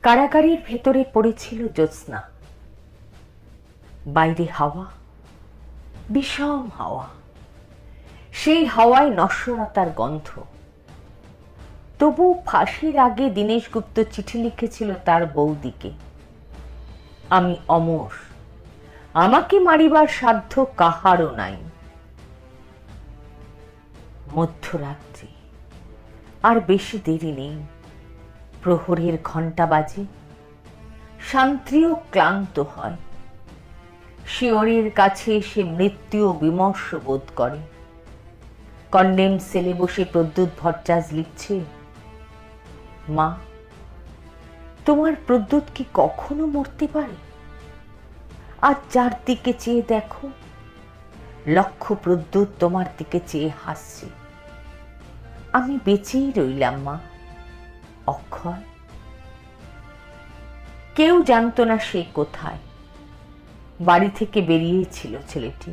কারাগারের ভেতরে পড়েছিল জ্যোৎস্না। বাইরে হাওয়া, বিষম হাওয়া, সেই হাওয়ায় নশ্বরতার গন্ধ। তবু ফাঁসির আগে দীনেশ গুপ্ত চিঠি লিখেছিল তার বৌদিকে, আমি অমর, আমাকে মারিবার সাধ্য কাহারও নাই। মধ্যরাত্রি, আর বেশি দেরি নেই। প্রহরের ঘণ্টা বাজে। শান্তিও ক্লান্ত হয়। শিয়রের কাছে সে মৃত্যু বিমর্ষ বোধ করে। কন্ডেম সেলে বসে প্রদ্যুৎ ভট্টাচার্য লিখছে, মা, তোমার প্রদ্যুৎ কি কখনো মরতে পারে? আজ যার দিকে চেয়ে দেখো, লক্ষ প্রদ্যুৎ তোমার দিকে চেয়ে হাসছে। আমি বেঁচেই রইলাম মা, অক্ষয়। কেউ জানতো না সে কোথায়। বাড়ি থেকে বেরিয়েছিল ছেলেটি,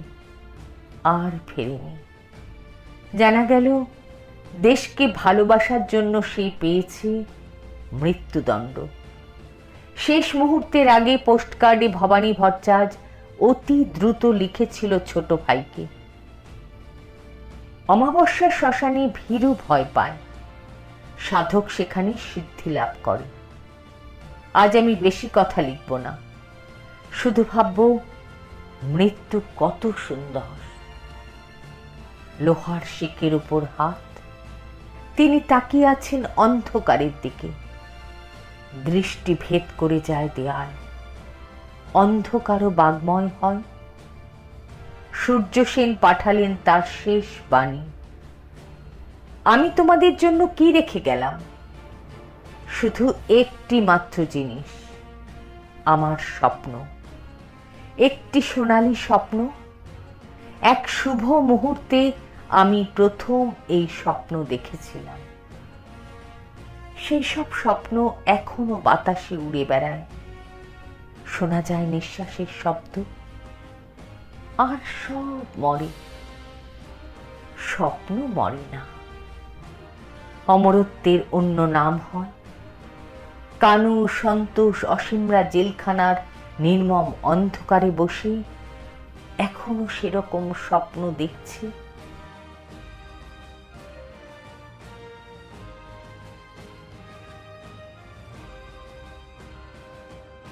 আর ফেরেনি। জানা গেল দেশকে ভালোবাসার জন্য সে পেয়েছে মৃত্যুদণ্ড। শেষ মুহূর্তের আগে পোস্টকার্ডে ভবানী ভট্টাচার্য অতি দ্রুত লিখেছিল ছোট ভাইকে, অমাবস্যার শ্মশানে ভীরু ভয় পায়, সাধক সেখানে সিদ্ধি লাভ করে। আজ আমি বেশি কথা লিখব না, শুধু ভাবব মৃত্যু কত সুন্দর। লোহার শিকের উপর হাত, তিনি তাকিয়ে আছেন অন্ধকারের দিকে। দৃষ্টি ভেদ করে যায় দেয়াল, অন্ধকারও বাগময় হয়। সূর্য সেন পাঠালেন তার শেষ বাণী, আমি তোমাদের জন্য কি রেখে গেলাম? শুধু একটি মাত্র জিনিস, আমার স্বপ্ন। একটি সোনালী স্বপ্ন। এক শুভ মুহূর্তে আমি প্রথম এই স্বপ্ন দেখেছিলাম। সেই সব স্বপ্ন এখনো বাতাসে উড়ে বেড়ায়, শোনা যায় নিঃশ্বাসের শব্দ। আর সব মরে, স্বপ্ন মরে না। অমরত্বের অন্য নাম হয়। কানু, সন্তোষ, অসীমরা জেলখানার নির্মম অন্ধকারে বসে এখনো সেরকম স্বপ্ন দেখছে।